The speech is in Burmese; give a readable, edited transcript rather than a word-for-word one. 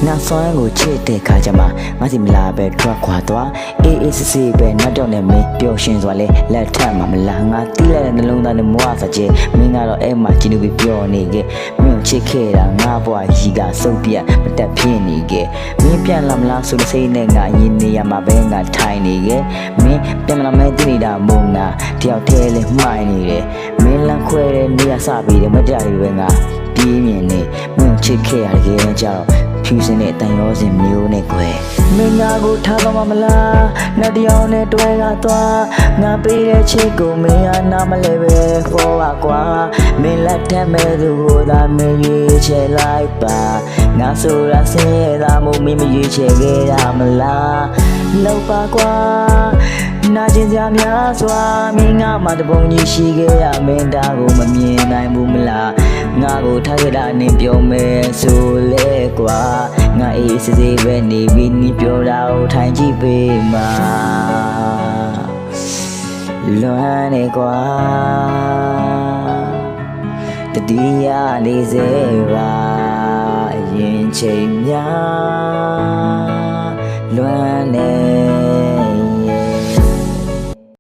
ငါစွမ်းကိုချစ်တဲ့ခါကျမှငါစီမလာပဲထွက်ခွာသွားအေးအေးစစ်စစ်ပဲနောက်တော့နဲ့မင်းပျော်ရွှင်စွာလဲလက်ထပ်မှာမလားငါတီးလိုက်တဲ့နှလုံးသားနဲ့မွားစကြဲမင်းကတော့အဲ့မှာကျင်းပြီးပျော်နေခဲ့မင်းကိုချစ်ခဲ့တာငါဘွားကြီးကစုပ်ပြတ်မတက်ဖြစ်နေခဲ့မင်းပြန်လာမလားဆိုတဲ့စိတ်နဲ့ငါအရင်နေရမှာပဲငါထိုင်နေခဲ့မင်းပြန်မလာမဲတည်နေတာမို့ငါတယောက်တည်းလေးမှိုင်းနေတယ်မင်းလမ်းခွဲတဲ့နေရာစပြီးတယ်မတရားတွေပဲငါပြေးမြင်နေမင်းချစ်ခဲ့ရတဲ့ကြတော့ဖြူစင်တဲ့တန်ရောစင်မျိုးနဲ့ကွယ်မင်းငါကိုထားပါမလားနောက်တယောက်နဲ့တွဲကသွားငါပေးတဲ့ချစ်ကိုမင်းကနားမလဲပဲခေါ်ပါကွာမင်းလက်ထက်မဲ့သူကိုသာမင်းရွေးချယ်လိုက်ပါငါဆိုတာဆင်းရဲတာမို့မင်းမရွေးချယ်ခဲ့ရမလားလောက်ပါကွာနာကျင်စရာများစွာမင်းငါမှတပုံကြီးရှိခဲ့ရမင်းဒါကိုမမြင်နိုင်ဘူးမလားငါကိုထားခဲ့တာနင်ပြောမယ်ဆိုလေကွာငါအေးစစ်စစ်ပဲနေပြီးနင်ပြောတာကိုထိုင်ကြည့်ပေးမှာလွမ်းနေကွာတတိယလေးစေပါအရင်ချိန်များ